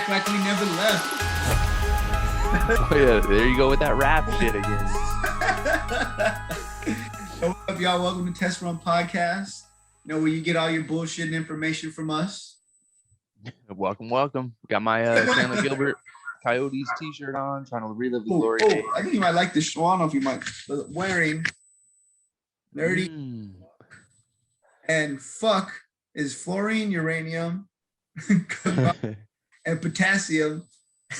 back like we never left. Oh, yeah, there you go with that rap shit again. What up, y'all? Welcome to Test Run Podcast. You know where you get all your bullshit and information from us. Welcome. Got my Chandler Gilbert Coyotes t-shirt on, trying to relive the glory days. I think you might like this show. I don't know if you might wearing nerdy and fuck is fluorine, uranium, and potassium.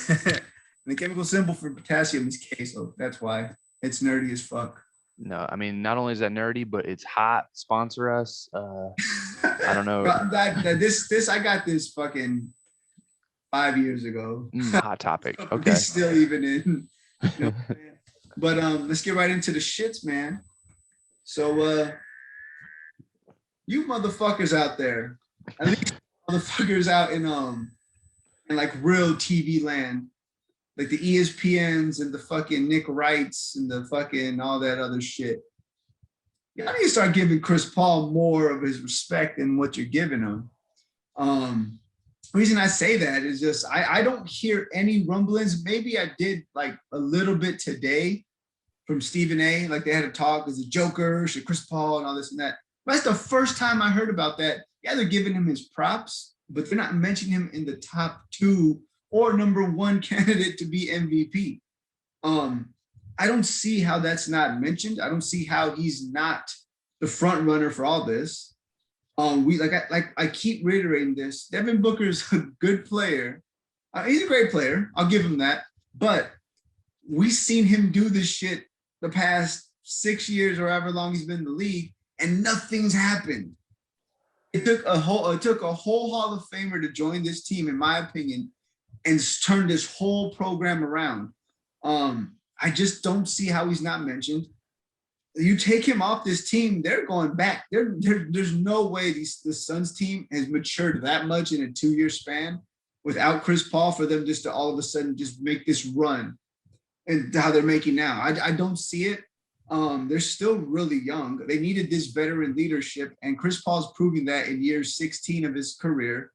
And the chemical symbol for potassium is K, so that's why it's nerdy as fuck. No, I mean, not only is that nerdy, but it's hot. Sponsor us. I don't know. I got this fucking 5 years ago. Hot topic. Okay. It's still even in. You know, but let's get right into the shits, man. So you motherfuckers out there, at least motherfuckers out in like real TV land, like the ESPNs and the fucking Nick Wrights and the fucking all that other shit. Y'all need to start giving Chris Paul more of his respect than what you're giving him. The reason I say that is just I don't hear any rumblings. Maybe I did like a little bit today from Stephen A. Like they had a talk as a Joker, should Chris Paul and all this and that. But that's the first time I heard about that. Yeah, they're giving him his props, but they're not mentioning him in the top 2 or number 1 candidate to be MVP. I don't see how that's not mentioned. I don't see how he's not the front runner for all this. I keep reiterating this. Devin Booker's a good player. He's a great player. I'll give him that. But we've seen him do this shit the past 6 years or however long he's been in the league, and nothing's happened. It took a whole Hall of Famer to join this team, in my opinion, and turn this whole program around. I just don't see how he's not mentioned. You take him off this team, they're going back. There's no way the Suns team has matured that much in a 2-year span without Chris Paul for them just to all of a sudden just make this run and how they're making now. I don't see it. They're still really young. They needed this veteran leadership, and Chris Paul's proving that in year 16 of his career.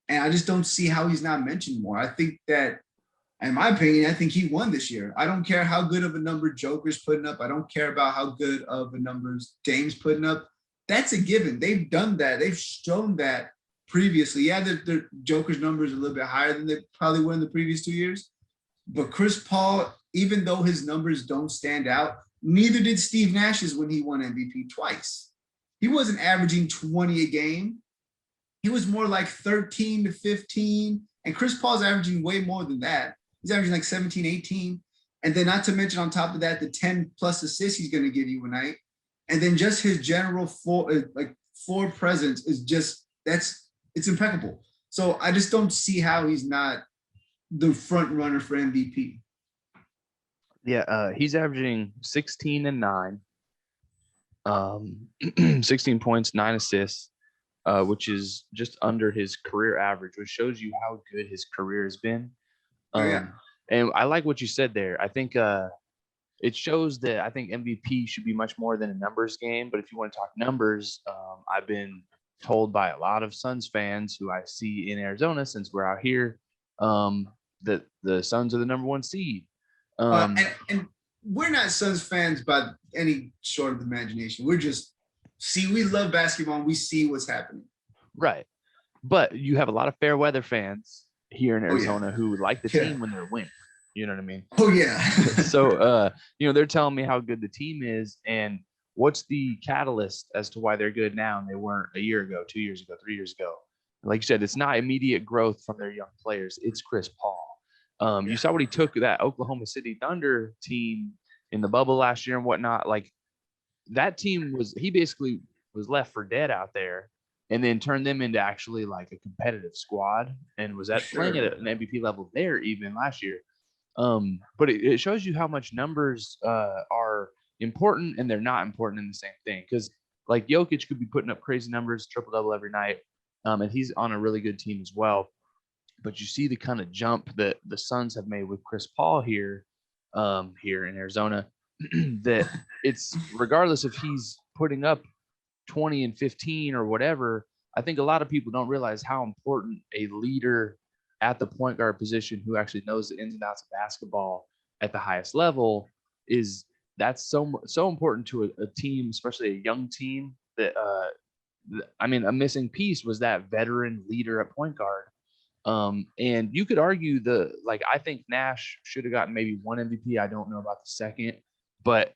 And I just don't see how he's not mentioned more. I think that, in my opinion, I think he won this year. I don't care how good of a number Joker's putting up. I don't care about how good of a numbers Dame's putting up. That's a given. They've done that. They've shown that previously. Yeah, their Joker's numbers are a little bit higher than they probably were in the previous 2 years. But Chris Paul, even though his numbers don't stand out, neither did Steve Nash's when he won MVP twice. He wasn't averaging 20 a game. He was more like 13 to 15. And Chris Paul's averaging way more than that. He's averaging like 17, 18. And then not to mention on top of that, the 10 plus assists he's going to give you a night. And then just his general floor presence is just, it's impeccable. So I just don't see how he's not the front runner for MVP. Yeah, he's averaging 16 and 9, 16 points, 9 assists, which is just under his career average, which shows you how good his career has been. And I like what you said there. I think it shows that I think MVP should be much more than a numbers game. But if you want to talk numbers, I've been told by a lot of Suns fans who I see in Arizona, since we're out here, that the Suns are the number 1 seed. And we're not Suns fans by any sort of imagination. We love basketball and we see what's happening. Right. But you have a lot of fair weather fans here in Arizona who like the team when they're winning. You know what I mean? Oh, yeah. So, they're telling me how good the team is and what's the catalyst as to why they're good now and they weren't a year ago, 2 years ago, 3 years ago. Like you said, it's not immediate growth from their young players. It's Chris Paul. You saw what he took that Oklahoma City Thunder team in the bubble last year and whatnot. Like that team he basically was left for dead out there and then turned them into actually like a competitive squad and was playing at an MVP level there even last year. But it shows you how much numbers are important and they're not important in the same thing. Because like Jokic could be putting up crazy numbers, triple-double every night, and he's on a really good team as well. But you see the kind of jump that the Suns have made with Chris Paul here in Arizona, that it's regardless if he's putting up 20 and 15 or whatever, I think a lot of people don't realize how important a leader at the point guard position who actually knows the ins and outs of basketball at the highest level that's so important to a team, especially a young team. That I mean, a missing piece was that veteran leader at point guard. And you could argue I think Nash should have gotten maybe one MVP. I don't know about the second, but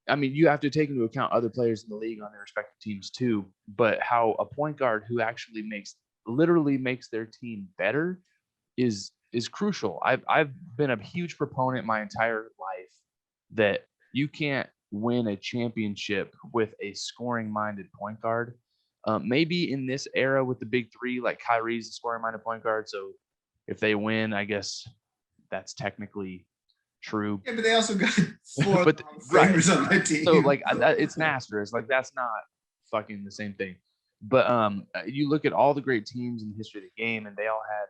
I mean, you have to take into account other players in the league on their respective teams too. But how a point guard who actually literally makes their team better is crucial. I've been a huge proponent my entire life that you can't win a championship with a scoring-minded point guard. Maybe in this era with the big three, like Kyrie's a scoring-minded point guard, so if they win, I guess that's technically true. Yeah, but they also got 4 but framers on that team. So it's an asterisk. Like that's not fucking the same thing. But you look at all the great teams in the history of the game, and they all had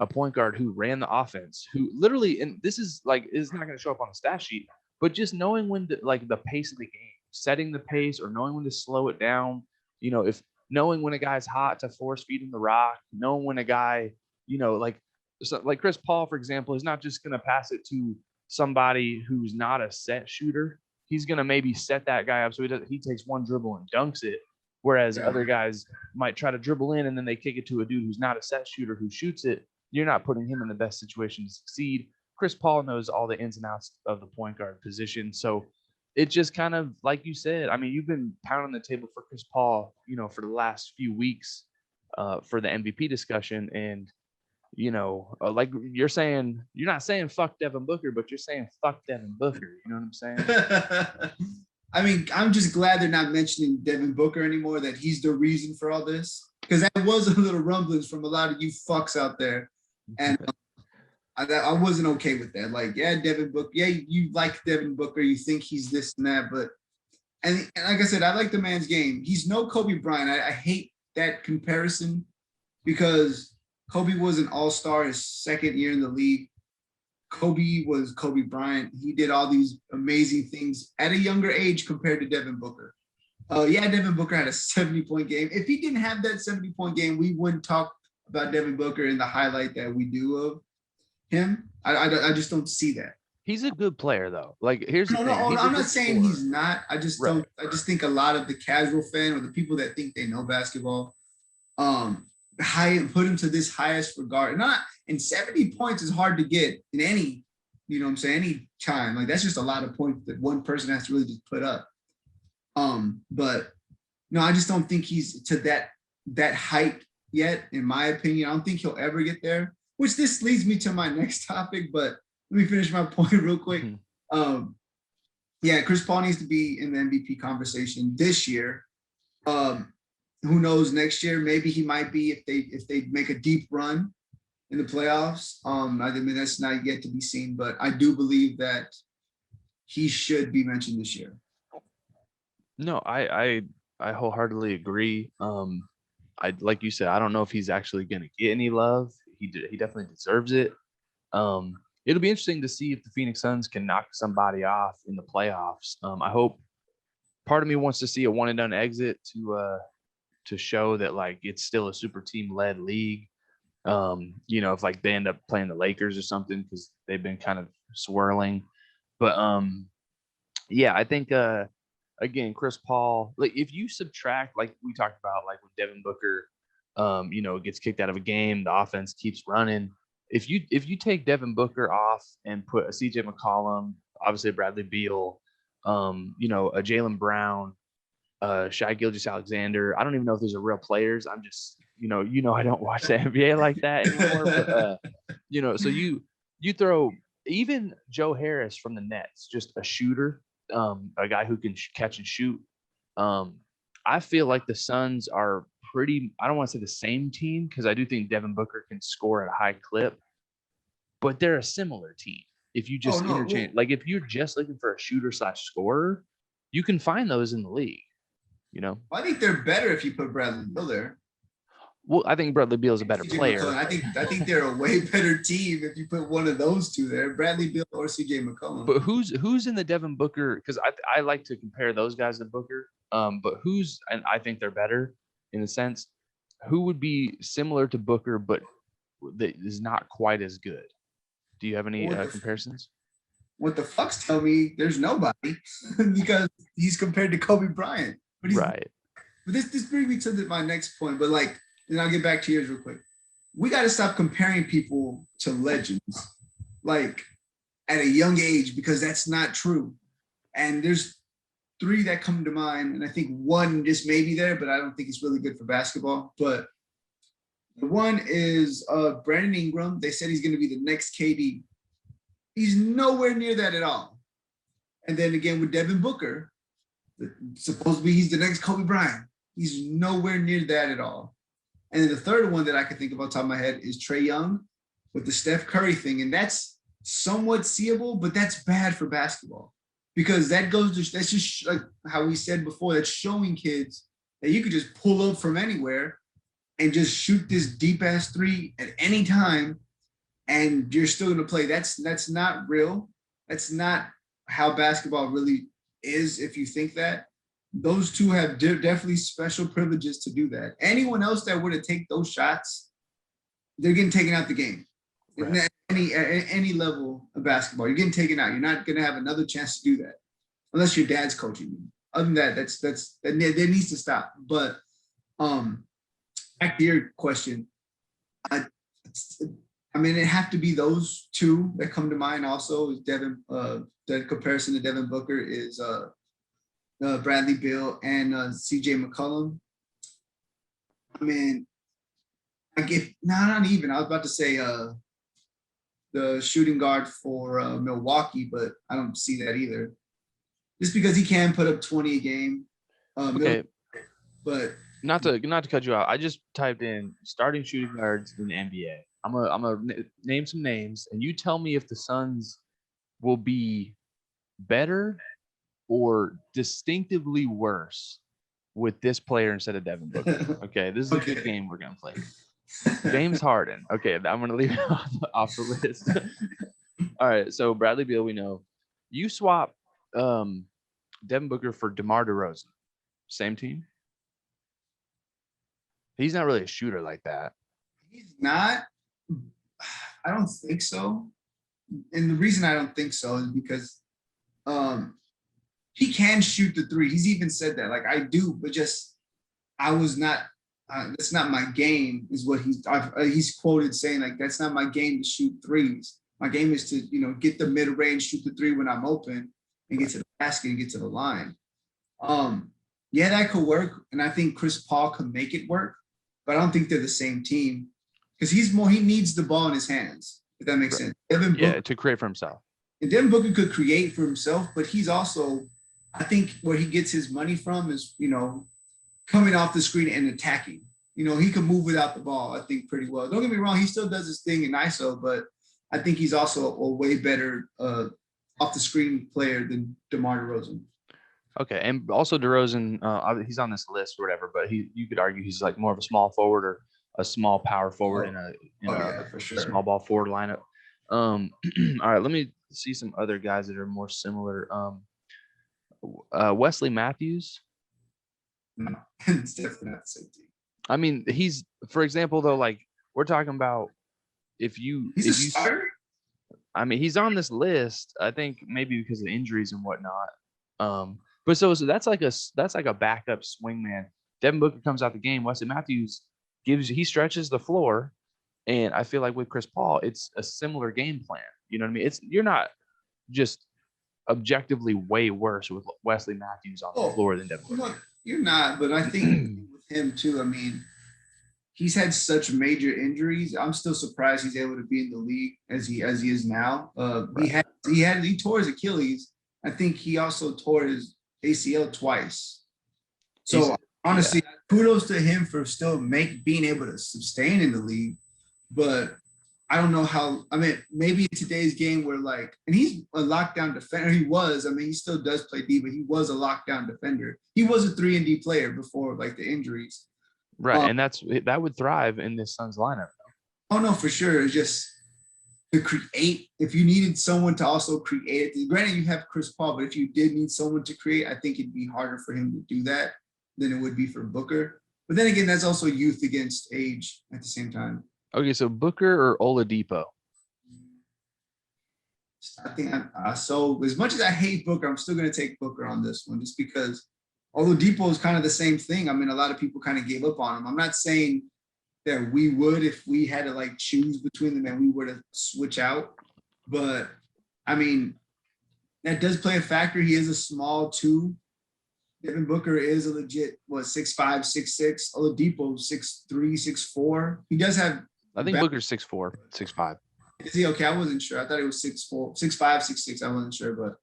a point guard who ran the offense, who literally, and this is not going to show up on the stat sheet, but just knowing when to, like the pace of the game, setting the pace, or knowing when to slow it down. If knowing when a guy's hot to force feed him the rock, knowing when a guy, like Chris Paul, for example, is not just going to pass it to somebody who's not a set shooter. He's going to maybe set that guy up so he takes one dribble and dunks it. Whereas other guys might try to dribble in and then they kick it to a dude who's not a set shooter who shoots it. You're not putting him in the best situation to succeed. Chris Paul knows all the ins and outs of the point guard position. So it just kind of, like you said, I mean, you've been pounding the table for Chris Paul, for the last few weeks for the MVP discussion. And, like you're saying, you're not saying fuck Devin Booker, but you're saying fuck Devin Booker. You know what I'm saying? I mean, I'm just glad they're not mentioning Devin Booker anymore, that he's the reason for all this. Because that was a little rumblings from a lot of you fucks out there. And I wasn't okay with that. Like, yeah, Devin Booker. Yeah, you like Devin Booker. You think he's this and that. But, and like I said, I like the man's game. He's no Kobe Bryant. I hate that comparison because Kobe was an all-star his second year in the league. Kobe was Kobe Bryant. He did all these amazing things at a younger age compared to Devin Booker. Devin Booker had a 70-point game. If he didn't have that 70-point game, we wouldn't talk about Devin Booker in the highlight that we do of him. I just don't see that. He's a good player, though. Like, here's the thing. I'm not saying he's not. I just don't. I just think a lot of the casual fan or the people that think they know basketball, put him to this highest regard. And 70 points is hard to get in any, any time. Like, that's just a lot of points that one person has to really just put up. But no, I just don't think he's to that height yet, in my opinion. I don't think he'll ever get there, which this leads me to my next topic, but let me finish my point real quick. Chris Paul needs to be in the MVP conversation this year. Who knows, next year, maybe he might be if they make a deep run in the playoffs. I mean, that's not yet to be seen, but I do believe that he should be mentioned this year. No, I wholeheartedly agree. Like you said, I don't know if he's actually going to get any love. He definitely deserves it. It'll be interesting to see if the Phoenix Suns can knock somebody off in the playoffs. I hope. Part of me wants to see a one and done exit to show that like it's still a super team led league. If like they end up playing the Lakers or something, because they've been kind of swirling. But I think again, Chris Paul, like if you subtract, like we talked about, like when Devin Booker gets kicked out of a game, the offense keeps running. If you take Devin Booker off and put a CJ McCollum, obviously a Bradley Beal, a Jaylen Brown, Shai Gilgeous-Alexander. I don't even know if those are real players. I'm just, I don't watch the NBA like that anymore. But, so you throw even Joe Harris from the Nets, just a shooter, a guy who can catch and shoot. I feel like the Suns are pretty, I don't want to say the same team, because I do think Devin Booker can score at a high clip, but they're a similar team. If you just interchange, like if you're just looking for a shooter / scorer, you can find those in the league. I think they're better if you put Bradley Beal there. Well, I think Bradley Beal is a better player. I think they're a way better team if you put one of those two there, Bradley Beal or CJ McCollum. But who's in the Devin Booker? Because I like to compare those guys to Booker. But and I think they're better in a sense. Who would be similar to Booker but that is not quite as good. Do you have any comparisons? What the fucks tell me there's nobody because he's compared to Kobe Bryant. But right. But this brings me to my next point. But like, then I'll get back to yours real quick. We got to stop comparing people to legends, like at a young age, because that's not true. And there's 3 that come to mind, and I think one just may be there, but I don't think it's really good for basketball. But the one is Brandon Ingram. They said he's going to be the next KD. He's nowhere near that at all. And then again with Devin Booker, supposedly he's the next Kobe Bryant. He's nowhere near that at all. And then the third one that I can think of off the top of my head is Trae Young with the Steph Curry thing. And that's somewhat seeable, but that's bad for basketball because that's just like how we said before, that's showing kids that you could just pull up from anywhere and just shoot this deep ass 3 at any time and you're still going to play. That's not real. That's not how basketball really is. If you think that, those 2 have definitely special privileges to do that. Anyone else that were to take those shots, they're getting taken out the game. Right. At any level of basketball, you're getting taken out. You're not going to have another chance to do that unless your dad's coaching you. Other than that, that needs to stop. But back to your question, I mean, it have to be those 2 that come to mind. Also, is Devin. The comparison to Devin Booker is Bradley Beal and CJ McCollum. I mean, not even. I was about to say the shooting guard for Milwaukee, but I don't see that either. Just because he can put up 20 a game. Okay. But not to cut you out, I just typed in starting shooting guards in the NBA. I'm gonna name some names, and you tell me if the Suns will be better or distinctly worse with this player instead of Devin Booker. Okay, this is a good game we're gonna play. James Harden. Okay, I'm gonna leave it off the list. All right, so Bradley Beal, we know. You swap Devin Booker for DeMar DeRozan. Same team? He's not really a shooter like that. He's not. I don't think so. And the reason I don't think so is because he can shoot the 3. He's even said that. Like, I do, but just I was not. That's not my game, is what he's quoted saying. Like, that's not my game to shoot 3s. My game is to, get the mid range, shoot the 3 when I'm open, and get to the basket and get to the line. Yeah, that could work, and I think Chris Paul could make it work, but I don't think they're the same team because he needs the ball in his hands. If that makes sense. Devin Booker, to create for himself. And Devin Booker could create for himself, but he's also, I think, where he gets his money from is, coming off the screen and attacking. He can move without the ball, I think, pretty well. Don't get me wrong, he still does his thing in ISO, but I think he's also a way better off the screen player than DeMar DeRozan. Okay, and also DeRozan, he's on this list or whatever, but you could argue he's like more of a small forward or a small power forward in a small ball forward lineup. All right, let me see some other guys that are more similar. Wesley Matthews. No, it's definitely not the same team. I mean, he's, for example, though, like we're talking about he's a starter. I mean, he's on this list. I think maybe because of injuries and whatnot. But so that's like a backup swingman. Devin Booker comes out the game. Wesley Matthews he stretches the floor, and I feel like with Chris Paul, it's a similar game plan. You know what I mean? You're not just objectively way worse with Wesley Matthews on the floor than Devin Booker. No, you're not, but I think with him too. I mean, he's had such major injuries. I'm still surprised he's able to be in the league as he is now. Right. He tore his Achilles. I think he also tore his ACL twice. So honestly, kudos to him for still being able to sustain in the league. But I don't know how. I mean, maybe in today's game where and he's a lockdown defender. He was. I mean, he still does play D, but he was a lockdown defender. He was a 3-and-D player before the injuries. Right, and that would thrive in this Suns lineup. Oh no, for sure. It's just to create. If you needed someone to also create it, granted you have Chris Paul, but if you did need someone to create, I think it'd be harder for him to do that than it would be for Booker. But then again, that's also youth against age at the same time. Okay, so Booker or Oladipo? I think so. As much as I hate Booker, I'm still going to take Booker on this one, just because. Oladipo is kind of the same thing. I mean, a lot of people kind of gave up on him. I'm not saying that we would if we had to like choose between them and we were to switch out, but I mean, that does play a factor. He is a small two. Devin Booker is a legit 6'5", 6'6". Oladipo 6'3", 6'4". He does have. I think Booker's 6'4", 6'5". Is he okay? I wasn't sure. I thought he was 6'4", 6'5", 6'6". I wasn't sure, but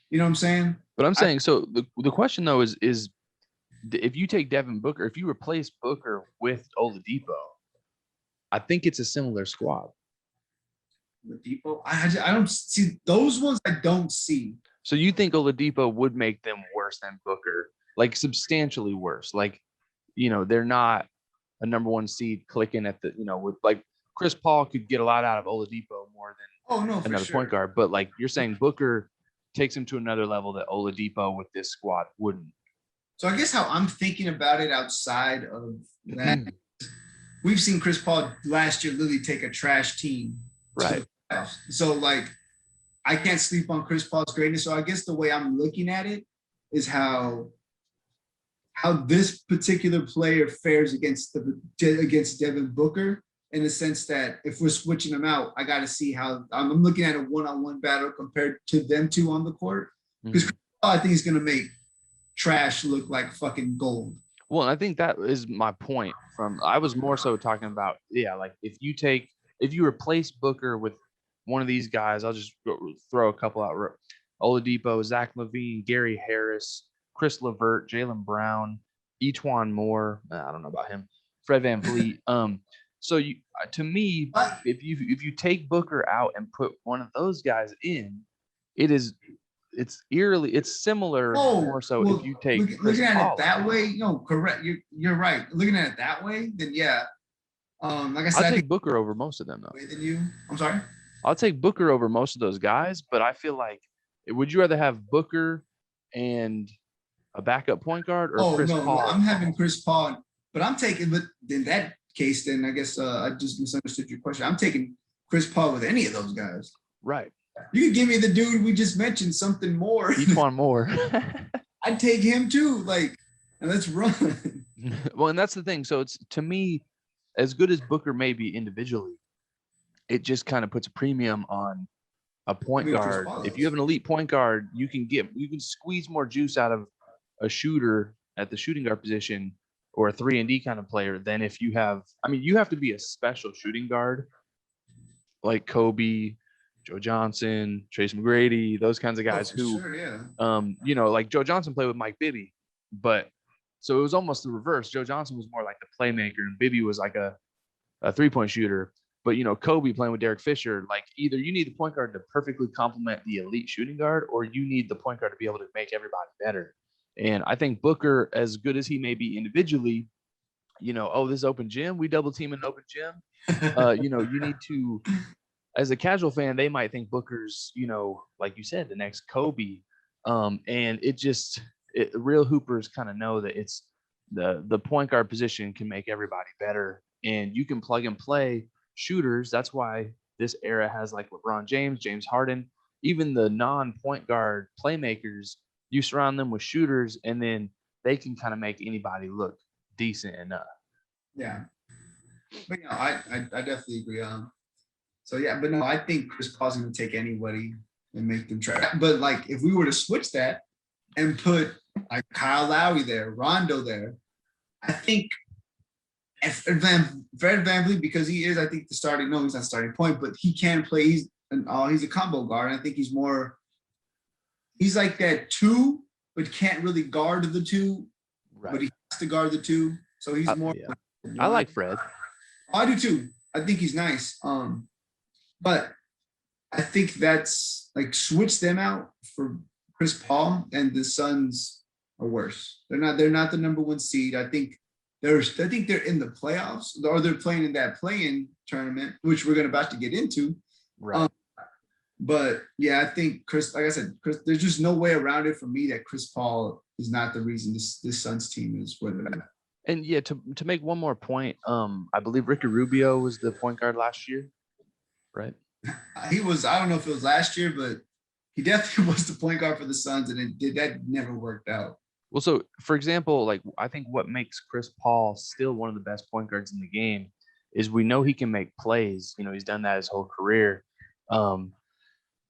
you know what I'm saying. But I'm saying, so the question though is if you take Devin Booker, if you replace Booker with Oladipo, I think it's a similar squad. Oladipo, I don't see those ones. I don't see. So you think Oladipo would make them worse than Booker, like substantially worse? Like, they're not a number one seed clicking at the, with like Chris Paul could get a lot out of Oladipo more than another point guard. But like you're saying, Booker takes him to another level that Oladipo with this squad wouldn't. So I guess how I'm thinking about it outside of that, we've seen Chris Paul last year literally take a trash team. Right. So like, I can't sleep on Chris Paul's greatness. So I guess the way I'm looking at it is how this particular player fares against Devin Booker, in the sense that if we're switching them out, I got to see how I'm looking at a one-on-one battle compared to them two on the court. Because I think he's going to make trash look like fucking gold. Well, I think that is my point. I was more so talking about, like if you replace Booker with one of these guys, I'll just throw a couple out. Oladipo, Zach LaVine, Gary Harris, Chris LeVert, Jaylen Brown, Etuan Moore. I don't know about him. Fred VanVleet. So to me, if you take Booker out and put one of those guys in, it's similar more so. Well, if you take looking at it that way, correct. You're right. Looking at it that way, then yeah. Like I said, I'll take Booker over most of them though. Than you. I'm sorry. I'll take Booker over most of those guys, but I feel like, would you rather have Booker and a backup point guard or Chris Paul? No, I'm having Chris Paul, but I'm taking. But in that case, then I guess I just misunderstood your question. I'm taking Chris Paul with any of those guys. Right. You could give me the dude we just mentioned, something more. Etuan Moore. I'd take him too. Like, and let's run. Well, and that's the thing. So it's, to me, as good as Booker may be individually, it just kind of puts a premium on a point guard. If you have an elite point guard, you can squeeze more juice out of a shooter at the shooting guard position or a 3-and-D kind of player than if you have. I mean, you have to be a special shooting guard like Kobe, Joe Johnson, Trace McGrady, those kinds of guys like Joe Johnson played with Mike Bibby, but so it was almost the reverse. Joe Johnson was more like the playmaker and Bibby was like a 3-point shooter. But, Kobe playing with Derek Fisher, like either you need the point guard to perfectly complement the elite shooting guard, or you need the point guard to be able to make everybody better. And I think Booker, as good as he may be individually, this open gym, we double team an open gym. You need to, as a casual fan, they might think Booker's, like you said, the next Kobe. And real hoopers kind of know that it's the point guard position can make everybody better, and you can plug and play shooters. That's why this era has like LeBron James, James Harden, even the non-point guard playmakers. You surround them with shooters, and then they can kind of make anybody look decent enough. Yeah, but I definitely agree. So yeah, but no, I think Chris Paul's going to take anybody and make them try. But like, if we were to switch that and put like Kyle Lowry there, Rondo there, I think Fred VanVleet, because he is, I think, the starting. No, he's not starting point, but he can play. He's a combo guard. I think he's like that two, but can't really guard the two. Right. But he has to guard the two, so he's more. Yeah. I like Fred. I do too. I think he's nice. But I think that's like, switch them out for Chris Paul, and the Suns are worse. They're not the number one seed. I think they're in the playoffs, or they're playing in that play-in tournament, which we're about to get into. Right. But yeah, I think Chris, there's just no way around it for me that Chris Paul is not the reason this Suns team is where they're at. And yeah, to make one more point, I believe Ricky Rubio was the point guard last year, right? He was, I don't know if it was last year, but he definitely was the point guard for the Suns, and that never worked out. Well, so for example, like I think what makes Chris Paul still one of the best point guards in the game is we know he can make plays. You know, he's done that his whole career. Um,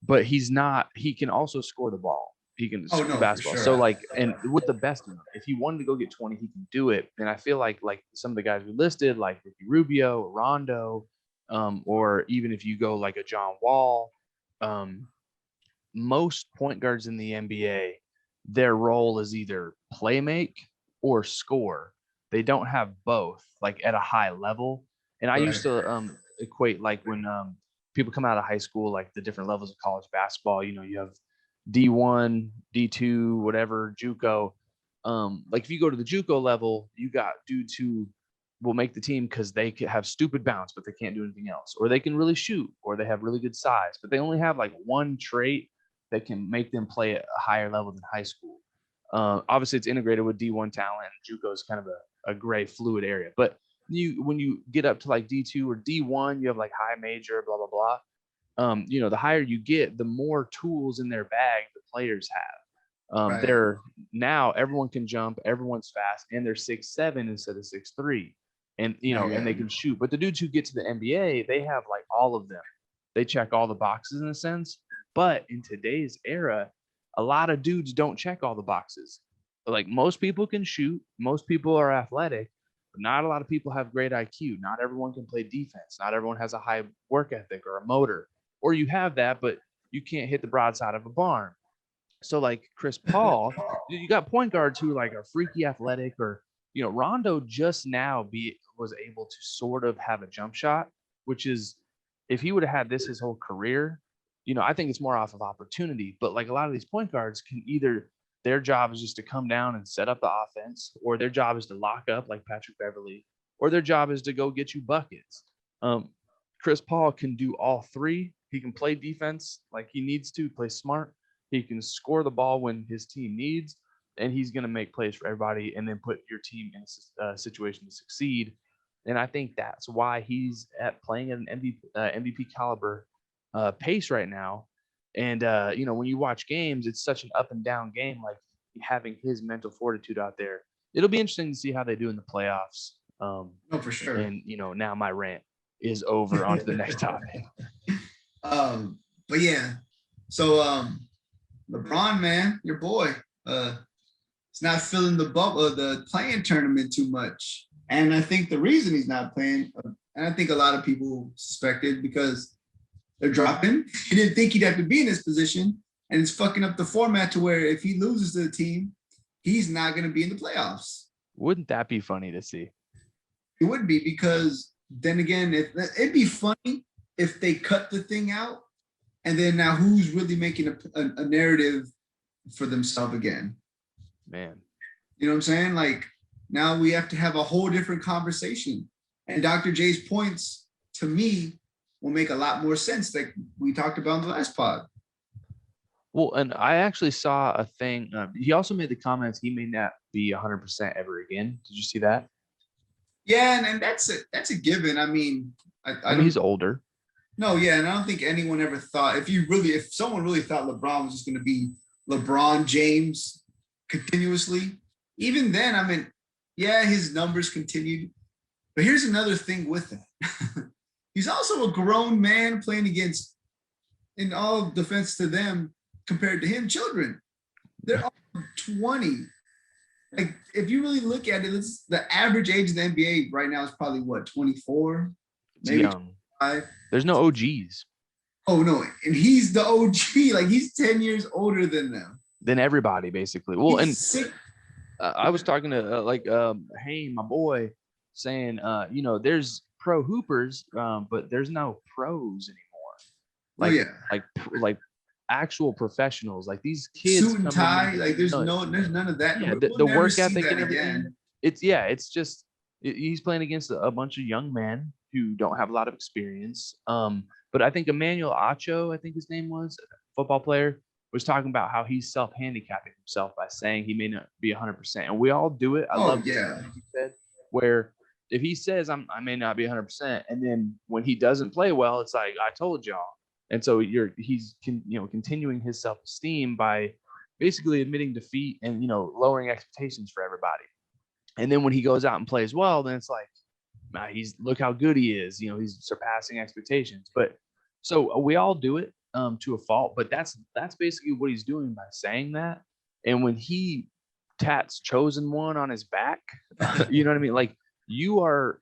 but he can also score the ball. He can Oh shoot the no, for basketball. sure. So like, and with the best of them, if he wanted to go get 20, he can do it. And I feel like some of the guys we listed, like Ricky Rubio, Rondo, or even if you go like a John Wall, um, most point guards in the NBA, their role is either play make or score. They don't have both like at a high level. And I used to equate like when people come out of high school, like the different levels of college basketball, you know, you have D1, D2, whatever, JUCO. Like if you go to the JUCO level, you got dudes who will make the team because they could have stupid bounce, but they can't do anything else, or they can really shoot, or they have really good size, but they only have like one trait that can make them play at a higher level than high school. Obviously, it's integrated with D1 talent. JUCO is kind of a gray, fluid area. But when you get up to like D2 or D1, you have like high major, blah blah blah. You know, the higher you get, the more tools in their bag the players have. They're now everyone can jump, everyone's fast, and they're 6'7" instead of 6'3", and you know, and they can shoot. But the dudes who get to the NBA, they have like all of them. They check all the boxes in a sense. But in today's era, a lot of dudes don't check all the boxes. Like most people can shoot, most people are athletic, but not a lot of people have great IQ. Not everyone can play defense. Not everyone has a high work ethic or a motor. Or you have that, but you can't hit the broadside of a barn. So like Chris Paul, you got point guards who like are freaky athletic, or you know, Rondo just now was able to sort of have a jump shot, which is if he would have had this his whole career, you know, I think it's more off of opportunity. But like a lot of these point guards can either their job is just to come down and set up the offense, or their job is to lock up like Patrick Beverly, or their job is to go get you buckets. Chris Paul can do all three. He can play defense like he needs to, play smart. He can score the ball when his team needs, and he's going to make plays for everybody and then put your team in a situation to succeed. And I think that's why he's playing at an MVP caliber pace right now. And, you know, when you watch games, it's such an up and down game, like having his mental fortitude out there. It'll be interesting to see how they do in the playoffs. For sure. And, you know, now my rant is over. On to the next topic. But yeah, so LeBron, man, your boy, it's not filling the bubble, the playing tournament too much. And I think the reason he's not playing, and I think a lot of people suspected because they're dropping. He didn't think he'd have to be in this position, and it's fucking up the format to where if he loses to the team, he's not going to be in the playoffs. Wouldn't that be funny to see? It would be, because then again, it'd be funny if they cut the thing out, and then now who's really making a narrative for themselves again? Man. You know what I'm saying? Like now we have to have a whole different conversation. And Dr. J's points to me will make a lot more sense, like we talked about in the last pod. Well, and I actually saw a thing. He also made the comments he may not be 100% ever again. Did you see that? Yeah, and that's a given. I mean, I mean, he's older. No, yeah, and I don't think anyone ever thought, if someone really thought LeBron was just going to be LeBron James continuously, even then, I mean, yeah, his numbers continued. But here's another thing with that. He's also a grown man playing against, in all defense to them, compared to him, children. They're all 20. Like, if you really look at it, it's the average age of the NBA right now is probably what, 24? Maybe young. 25. There's no OGs. Oh no, and he's the OG. Like he's 10 years older than them. Than everybody, basically. Well, he's and I was talking to hey, my boy, saying, you know, there's pro hoopers, but there's no pros anymore. Like actual professionals, like these kids. Suit and tie, like there's none of that. Yeah, the work ethic and everything. It's just he's playing against a bunch of young men who don't have a lot of experience. But I think Emmanuel Acho, I think his name was, a football player, was talking about how he's self-handicapping himself by saying he may not be 100%. And we all do it. I love yeah. what he said. where if he says I may not be 100%, and then when he doesn't play well, it's like I told y'all. And so he's continuing his self-esteem by basically admitting defeat and lowering expectations for everybody. And then when he goes out and plays well, then it's like, look how good he is. He's surpassing expectations. But so we all do it to a fault, but that's basically what he's doing by saying that. And when he tats chosen one on his back, you know what I mean? Like you are,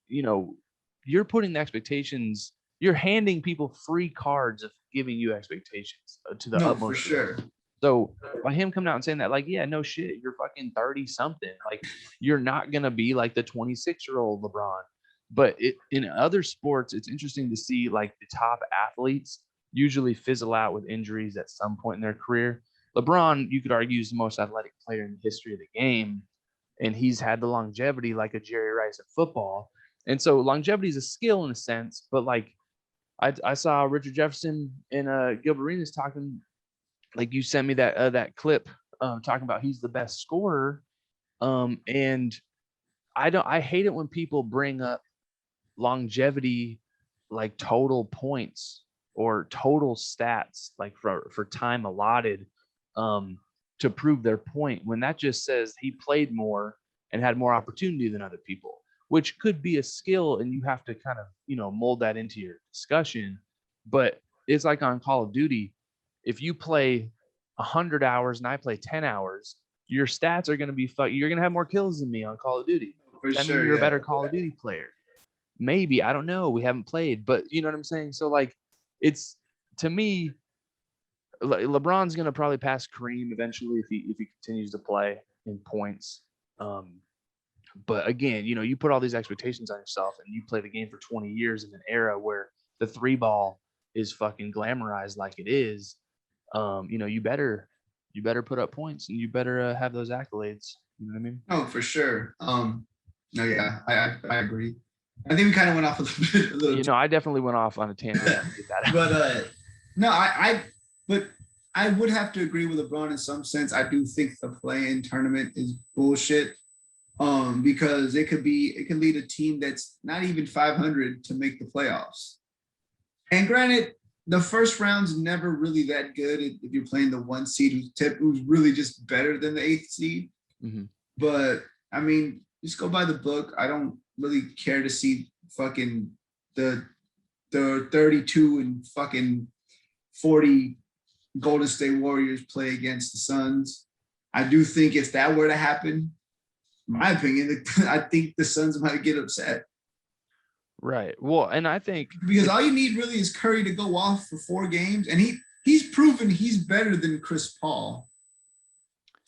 you're putting the expectations, you're handing people free cards of giving you expectations to the utmost. For sure. So by him coming out and saying that, like, yeah, no shit, you're fucking 30 something. Like you're not going to be like the 26-year-old LeBron. But in other sports, it's interesting to see like the top athletes usually fizzle out with injuries at some point in their career. LeBron, you could argue, is the most athletic player in the history of the game. And he's had the longevity like a Jerry Rice at football. And so longevity is a skill in a sense. But like I saw Richard Jefferson and Gilbert Arenas talking, like you sent me that clip talking about he's the best scorer. And I hate it when people bring up longevity, like total points or total stats, like for time allotted, to prove their point, when that just says he played more and had more opportunity than other people, which could be a skill, and you have to kind of mold that into your discussion. But it's like on Call of Duty, if you play 100 hours and I play 10 hours, your stats are going to be you're going to have more kills than me on Call of Duty. I mean, you're a better Call of Duty player. Maybe, I don't know. We haven't played, but you know what I'm saying? So like, it's, to me, LeBron's going to probably pass Kareem eventually if he continues to play in points. But again, you put all these expectations on yourself, and you play the game for 20 years in an era where the 3-ball is fucking glamorized like it is. You better put up points, and you better have those accolades. You know what I mean? No, for sure. No, yeah, I agree. I think we kind of went off a little bit. I definitely went off on a tangent. But no, but I would have to agree with LeBron in some sense. I do think the play-in tournament is bullshit. Because it could lead a team that's not even 500 to make the playoffs. And granted, the first round's never really that good if you're playing the 1 seed who's really just better than the 8th seed. Mm-hmm. But I mean, just go by the book. I don't really care to see fucking the 32 and fucking 40 Golden State Warriors play against the Suns. I do think if that were to happen, in my opinion, I think the Suns might get upset. Right. Well, and I think because all you need really is Curry to go off for 4 games, and he's proven he's better than Chris Paul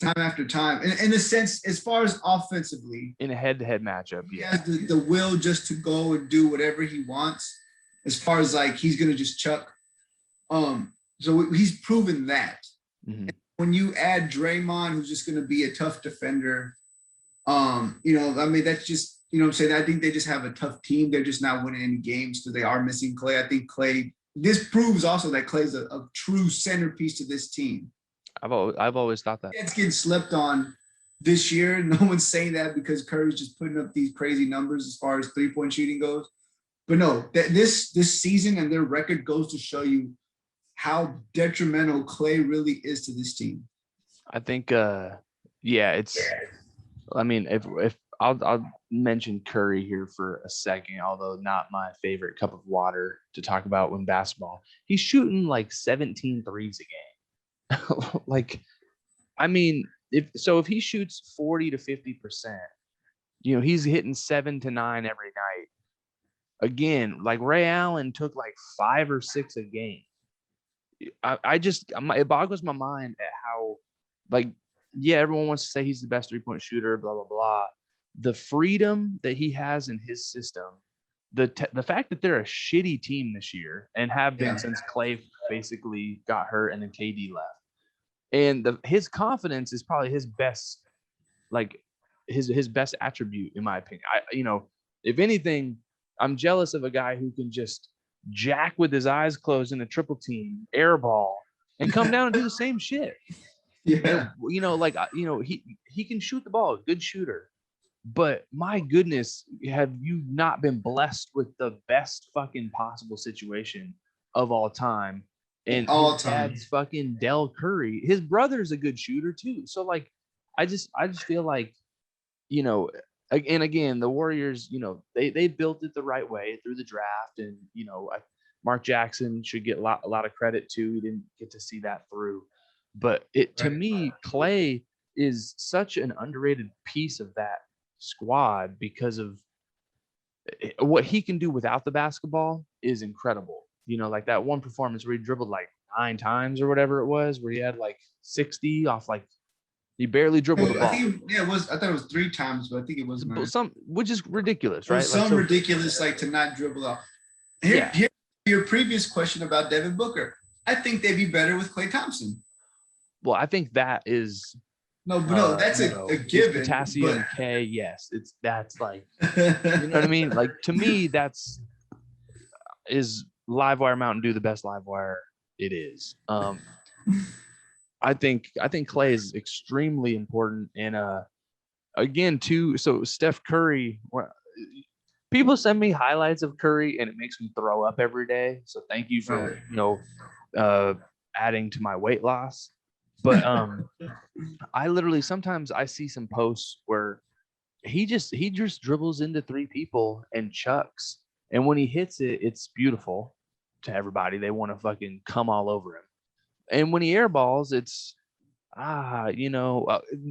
time after time. In a sense, as far as offensively, in a head-to-head matchup, he has the will just to go and do whatever he wants. As far as like he's gonna just chuck. So he's proven that. Mm-hmm. When you add Draymond, who's just gonna be a tough defender. I mean, that's just, what I'm saying? I think they just have a tough team. They're just not winning any games because they are missing Clay. I think this proves also that Clay's a true centerpiece to this team. I've always thought that. It's getting slept on this year. No one's saying that because Curry's just putting up these crazy numbers as far as 3-point shooting goes. But no, this season and their record goes to show you how detrimental Clay really is to this team. I think, it's. I mean, if I'll mention Curry here for a second, although not my favorite cup of water to talk about when basketball. He's shooting like 17 threes a game. Like, I mean, if he shoots 40 to 50%, he's hitting 7 to 9 every night. Again, like Ray Allen took like 5 or 6 a game. It boggles my mind at how, like, yeah, everyone wants to say he's the best 3-point shooter, blah, blah, blah. The freedom that he has in his system, the fact that they're a shitty team this year and have been since Clay basically got hurt and then KD left. And his confidence is probably his best, like his best attribute, in my opinion. If anything, I'm jealous of a guy who can just jack with his eyes closed in a triple team, air ball, and come down and do the same shit. Yeah. And, he can shoot the ball, good shooter. But my goodness, have you not been blessed with the best fucking possible situation of all time? And his All time. dad's fucking Del Curry. His brother's a good shooter too. So like, I just feel like, you know, and again, the Warriors, you know, they built it the right way through the draft, and you know, Mark Jackson should get a lot of credit too. He didn't get to see that through, but to me, Clay is such an underrated piece of that squad because of what he can do without the basketball is incredible. You know, like that one performance where he dribbled like 9 times or whatever it was, where he had like 60 off like he barely dribbled the ball. I think, yeah, it was. I thought it was 3 times, but I think it was 9. Some, which is ridiculous, right? Some ridiculous, like to not dribble off. Here, your previous question about Devin Booker. I think they'd be better with Klay Thompson. Well, I think that is no, that's a given. Potassium K, yes, that's like, you know what I mean? Like to me, is Livewire Mountain Dew the best Livewire it is. I think Klay is extremely important, and again too. So Steph Curry, people send me highlights of Curry, and it makes me throw up every day. So thank you for adding to my weight loss. But I literally sometimes I see some posts where he just dribbles into 3 people and chucks, and when he hits it, it's beautiful to everybody. They want to fucking come all over him. And when he airballs, it's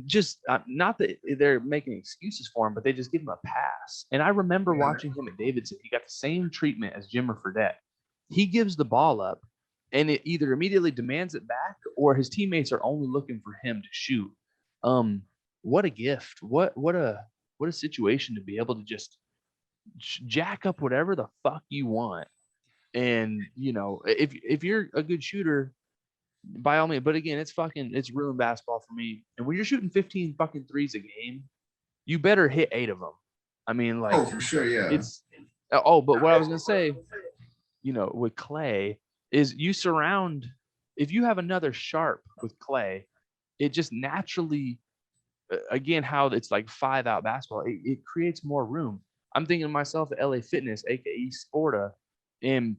just not that they're making excuses for him, but they just give him a pass. And I remember watching him at Davidson. He got the same treatment as Jimmer Fredette. He gives the ball up, and it either immediately demands it back, or his teammates are only looking for him to shoot. What a gift! What a situation to be able to just jack up whatever the fuck you want. And you know, if you're a good shooter, by all means, but again, it's ruined basketball for me. And when you're shooting 15 fucking threes a game, you better hit 8 of them. I mean, like, for sure, yeah. But what I was gonna say, you know, with Clay is if you have another Sharp with Clay, it just naturally, again, how it's like 5-out basketball, it creates more room. I'm thinking of myself at LA Fitness, aka Sporta, and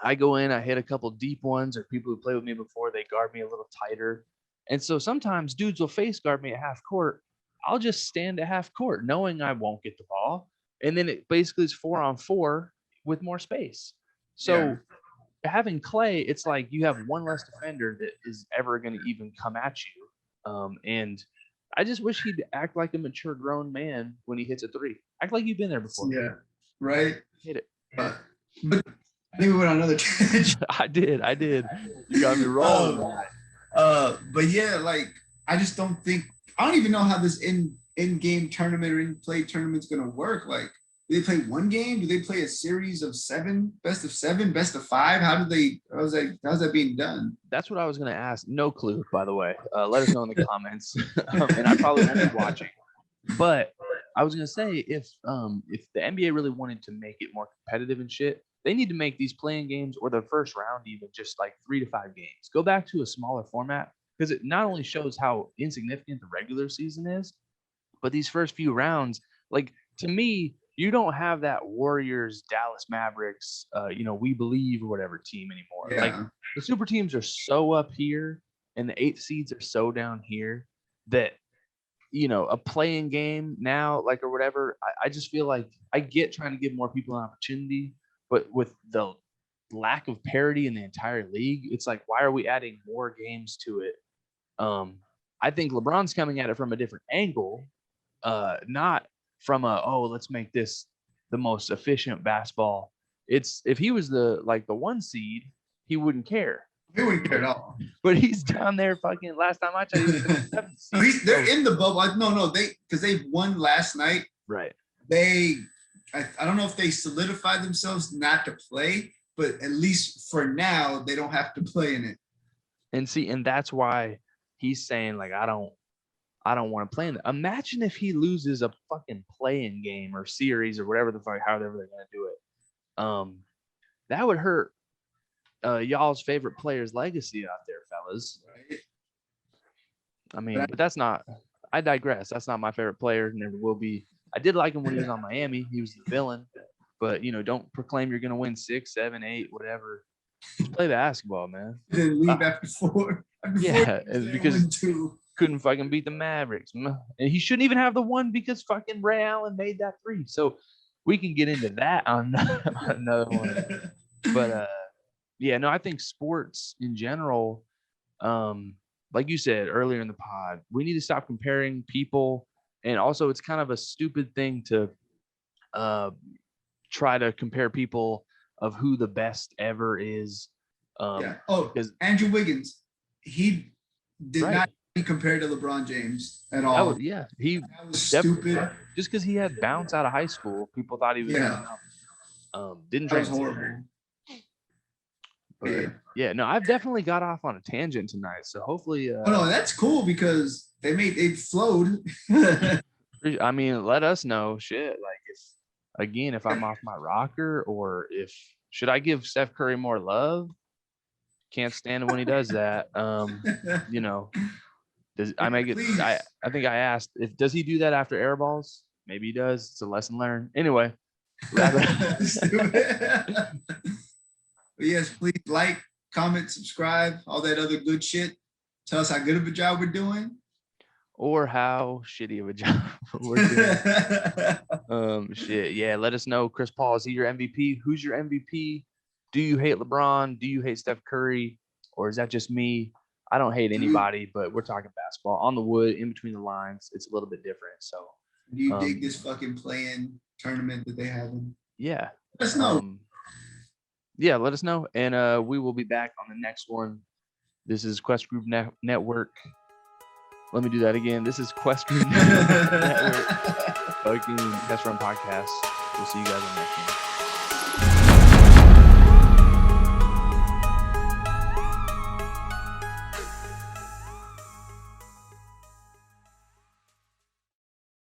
I go in, I hit a couple deep ones, or people who play with me before, they guard me a little tighter. And so sometimes dudes will face guard me at half court. I'll just stand at half court knowing I won't get the ball. And then it basically is 4-on-4 with more space. So having Clay, it's like you have one less defender that is ever going to even come at you. And I just wish he'd act like a mature grown man when he hits a 3. Act like you've been there before. Yeah, right. Hit it. But I think we went on another tangent. I did. You got me wrong. But yeah, like I don't even know how this in-game tournament or in-play tournament's gonna work. Like, do they play one game? Do they play a series of 7, best of 7, best of 5? How's that being done? That's what I was gonna ask. No clue, by the way. Let us know in the comments. And I probably won't be watching. But I was gonna say, if the NBA really wanted to make it more competitive and shit, they need to make these playing games, or the first round even, just like 3 to 5 games. Go back to a smaller format, because it not only shows how insignificant the regular season is, but these first few rounds, like, to me, you don't have that Warriors, Dallas Mavericks, We Believe or whatever team anymore. Yeah. Like, the super teams are so up here, and the 8th seeds are so down here that, you know, a playing game now, like, or whatever, I just feel like I get trying to give more people an opportunity. But with the lack of parity in the entire league, it's like, why are we adding more games to it? I think LeBron's coming at it from a different angle, not from let's make this the most efficient basketball. It's, if he was the 1 seed, he wouldn't care. He wouldn't care at all. But he's down there fucking. Last time I checked, he was the 7th seed. They're in the bubble. No, because they won last night. Right. I don't know if they solidified themselves not to play, but at least for now, they don't have to play in it. And that's why he's saying, like, I don't want to play in it. Imagine if he loses a fucking play-in game or series or whatever the fuck, however they're gonna do it. That would hurt y'all's favorite player's legacy out there, fellas. Right. I mean, but that's not. I digress. That's not my favorite player. Never will be. I did like him when he was on Miami. He was the villain. But, don't proclaim you're going to win 6, 7, 8, whatever. Just play basketball, man. Then leave after 4. Yeah, it's because 2. couldn't fucking beat the Mavericks. And he shouldn't even have the one because fucking Ray Allen made that 3. So we can get into that on another one. But, no, I think sports in general, like you said earlier in the pod, we need to stop comparing people. And also, it's kind of a stupid thing to try to compare people of who the best ever is. Because Andrew Wiggins, he did not be compared to LeBron James at all. That was stupid. Just because he had bounce out of high school, people thought he was didn't that was horrible. But, no, I've definitely got off on a tangent tonight. So hopefully, that's cool because they flowed. I mean, let us know shit. Like if I'm off my rocker, or should I give Steph Curry more love? Can't stand it when he does that. I think I asked does he do that after air balls? Maybe he does. It's a lesson learned. Anyway. Yes, please like, comment, subscribe, all that other good shit. Tell us how good of a job we're doing. Or how shitty of a job we're doing. Let us know. Chris Paul, is he your MVP? Who's your MVP? Do you hate LeBron? Do you hate Steph Curry? Or is that just me? I don't hate anybody, but we're talking basketball. On the wood, in between the lines, it's a little bit different. So do you dig this fucking play-in tournament that they have? Yeah. Let us know. Let us know. And we will be back on the next one. This is Quest Group Network. Let me do that again. This is Quest Group Network. Fucking Test Run Podcast. We'll see you guys on the next one.